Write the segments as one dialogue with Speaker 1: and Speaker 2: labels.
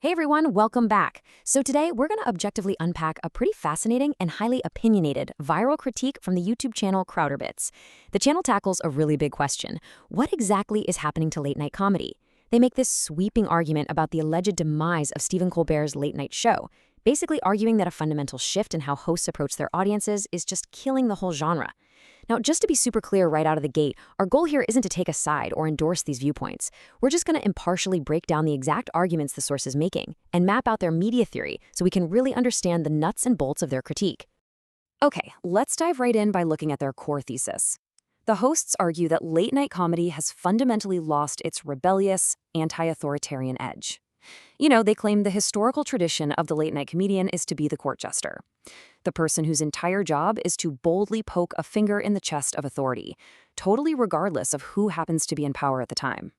Speaker 1: Hey everyone, welcome back. So today we're going to objectively unpack a pretty fascinating and highly opinionated viral critique from the YouTube channel Crowderbits. The channel tackles a really big question. What exactly is happening to late night comedy? They make this sweeping argument about the alleged demise of Stephen Colbert's late night show, basically arguing that a fundamental shift in how hosts approach their audiences is just killing the whole genre. Now, just to be super clear right out of the gate, our goal here isn't to take a side or endorse these viewpoints. We're just going to impartially break down the exact arguments the source is making and map out their media theory so we can really understand the nuts and bolts of their critique. Okay, let's dive right in by looking at their core thesis. The hosts argue that late-night comedy has fundamentally lost its rebellious, anti-authoritarian edge. They claim the historical tradition of the late-night comedian is to be the court jester, the person whose entire job is to boldly poke a finger in the chest of authority, totally regardless of who happens to be in power at the time.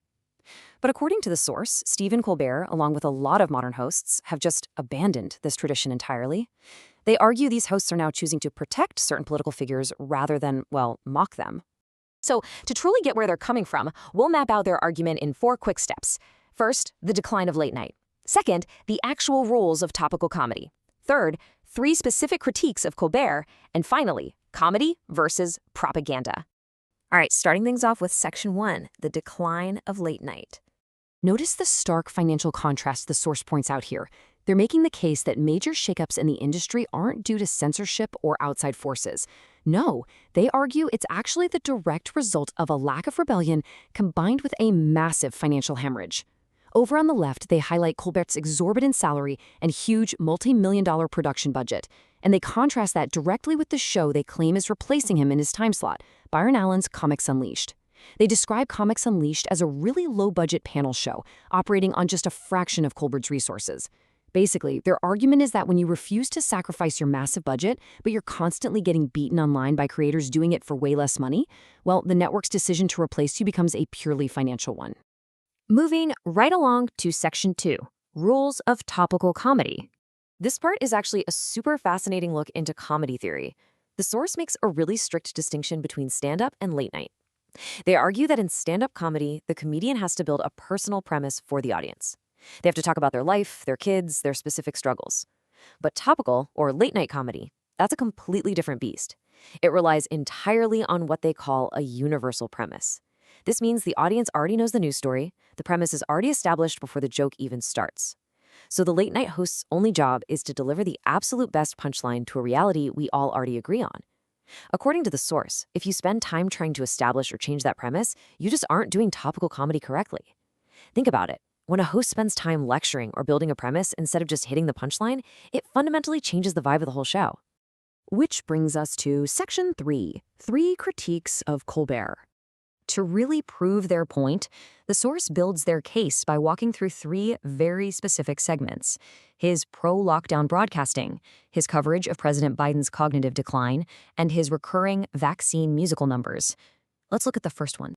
Speaker 1: But according to the source, Stephen Colbert, along with a lot of modern hosts, have just abandoned this tradition entirely. They argue these hosts are now choosing to protect certain political figures rather than, well, mock them. So, to truly get where they're coming from, we'll map out their argument in 4 quick steps. First, the decline of late night. Second, the actual rules of topical comedy. Third, 3 specific critiques of Colbert. And finally, comedy versus propaganda. All right, starting things off with Section 1, the decline of late night. Notice the stark financial contrast the source points out here. They're making the case that major shakeups in the industry aren't due to censorship or outside forces. No, they argue it's actually the direct result of a lack of rebellion combined with a massive financial hemorrhage. Over on the left, they highlight Colbert's exorbitant salary and huge multi-million-dollar production budget, and they contrast that directly with the show they claim is replacing him in his time slot, Byron Allen's Comics Unleashed. They describe Comics Unleashed as a really low-budget panel show, operating on just a fraction of Colbert's resources. Basically, their argument is that when you refuse to sacrifice your massive budget, but you're constantly getting beaten online by creators doing it for way less money, well, the network's decision to replace you becomes a purely financial one. Moving right along to Section 2, Rules of Topical Comedy. This part is actually a super fascinating look into comedy theory. The source makes a really strict distinction between stand-up and late night. They argue that in stand-up comedy, the comedian has to build a personal premise for the audience. They have to talk about their life, their kids, their specific struggles. But topical, or late-night comedy, that's a completely different beast. It relies entirely on what they call a universal premise. This means the audience already knows the news story, the premise is already established before the joke even starts. So the late-night host's only job is to deliver the absolute best punchline to a reality we all already agree on. According to the source, if you spend time trying to establish or change that premise, you just aren't doing topical comedy correctly. Think about it. When a host spends time lecturing or building a premise instead of just hitting the punchline, it fundamentally changes the vibe of the whole show. Which brings us to Section 3, 3 critiques of Colbert. To really prove their point, the source builds their case by walking through 3 very specific segments: his pro-lockdown broadcasting, his coverage of President Biden's cognitive decline, and his recurring vax-scene musical numbers. Let's look at the first one.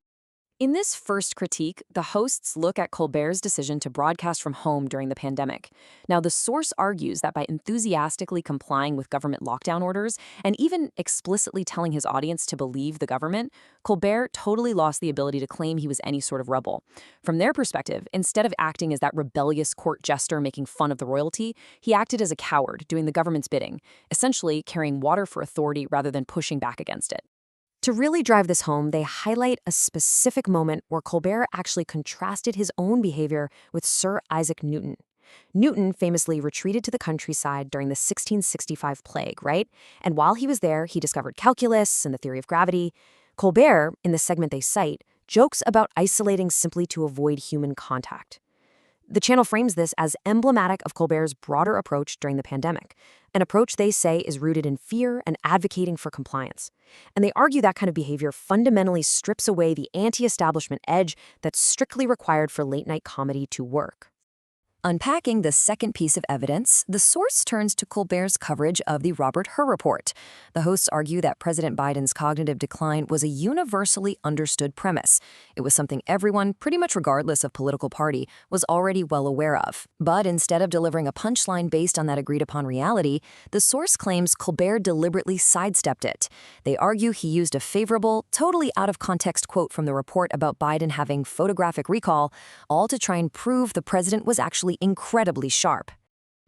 Speaker 1: In this first critique, the hosts look at Colbert's decision to broadcast from home during the pandemic. Now, the source argues that by enthusiastically complying with government lockdown orders and even explicitly telling his audience to believe the government, Colbert totally lost the ability to claim he was any sort of rebel. From their perspective, instead of acting as that rebellious court jester making fun of the royalty, he acted as a coward doing the government's bidding, essentially carrying water for authority rather than pushing back against it. To really drive this home, they highlight a specific moment where Colbert actually contrasted his own behavior with Sir Isaac Newton. Newton famously retreated to the countryside during the 1665 plague, right? And while he was there, he discovered calculus and the theory of gravity. Colbert, in the segment they cite, jokes about isolating simply to avoid human contact. The channel frames this as emblematic of Colbert's broader approach during the pandemic, an approach they say is rooted in fear and advocating for compliance. And they argue that kind of behavior fundamentally strips away the anti-establishment edge that's strictly required for late-night comedy to work. Unpacking the second piece of evidence, the source turns to Colbert's coverage of the Robert Hur report. The hosts argue that President Biden's cognitive decline was a universally understood premise. It was something everyone, pretty much regardless of political party, was already well aware of. But instead of delivering a punchline based on that agreed-upon reality, the source claims Colbert deliberately sidestepped it. They argue he used a favorable, totally out-of-context quote from the report about Biden having photographic recall, all to try and prove the president was actually actually incredibly sharp.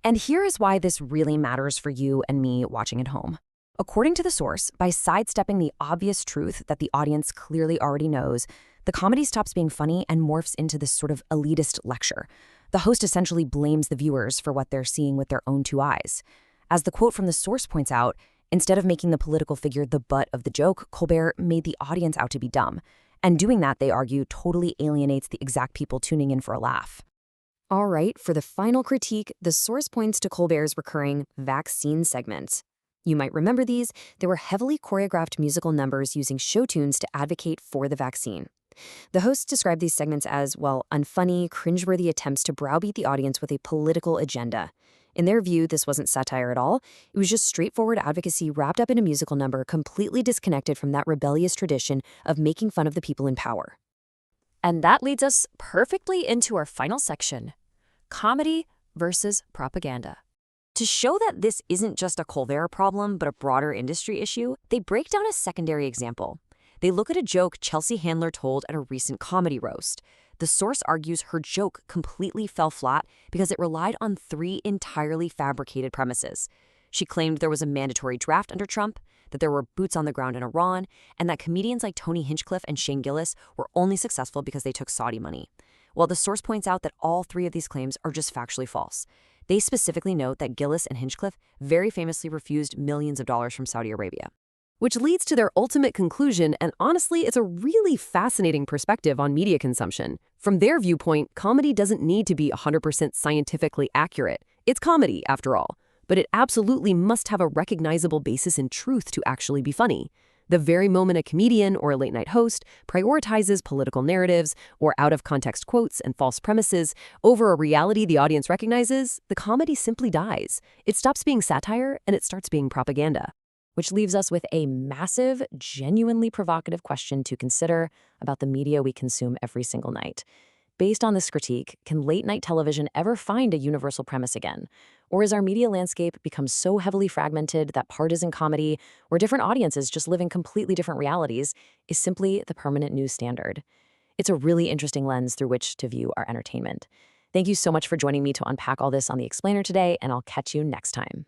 Speaker 1: And here is why this really matters for you and me watching at home. According to the source, by sidestepping the obvious truth that the audience clearly already knows, the comedy stops being funny and morphs into this sort of elitist lecture. The host essentially blames the viewers for what they're seeing with their own two eyes. As the quote from the source points out, instead of making the political figure the butt of the joke, Colbert made the audience out to be dumb. And doing that, they argue, totally alienates the exact people tuning in for a laugh. All right, for the final critique, the source points to Colbert's recurring vax-scene segments. You might remember these. They were heavily choreographed musical numbers using show tunes to advocate for the vaccine. The hosts described these segments as, well, unfunny, cringeworthy attempts to browbeat the audience with a political agenda. In their view, this wasn't satire at all. It was just straightforward advocacy wrapped up in a musical number completely disconnected from that rebellious tradition of making fun of the people in power. And that leads us perfectly into our final section, comedy versus propaganda. To show that this isn't just a Colbert problem, but a broader industry issue, they break down a secondary example. They look at a joke Chelsea Handler told at a recent comedy roast. The source argues her joke completely fell flat because it relied on 3 entirely fabricated premises. She claimed there was a mandatory draft under Trump, that there were boots on the ground in Iran, and that comedians like Tony Hinchcliffe and Shane Gillis were only successful because they took Saudi money. Well, the source points out that all 3 of these claims are just factually false. They specifically note that Gillis and Hinchcliffe very famously refused millions of dollars from Saudi Arabia. Which leads to their ultimate conclusion, and honestly, it's a really fascinating perspective on media consumption. From their viewpoint, comedy doesn't need to be 100% scientifically accurate. It's comedy, after all. But it absolutely must have a recognizable basis in truth to actually be funny. The very moment a comedian or a late-night host prioritizes political narratives or out-of-context quotes and false premises over a reality the audience recognizes, the comedy simply dies. It stops being satire and it starts being propaganda. Which leaves us with a massive, genuinely provocative question to consider about the media we consume every single night. Based on this critique, can late-night television ever find a universal premise again? Or is our media landscape become so heavily fragmented that partisan comedy, or different audiences just living completely different realities, is simply the permanent new standard? It's a really interesting lens through which to view our entertainment. Thank you so much for joining me to unpack all this on The Explainer today, and I'll catch you next time.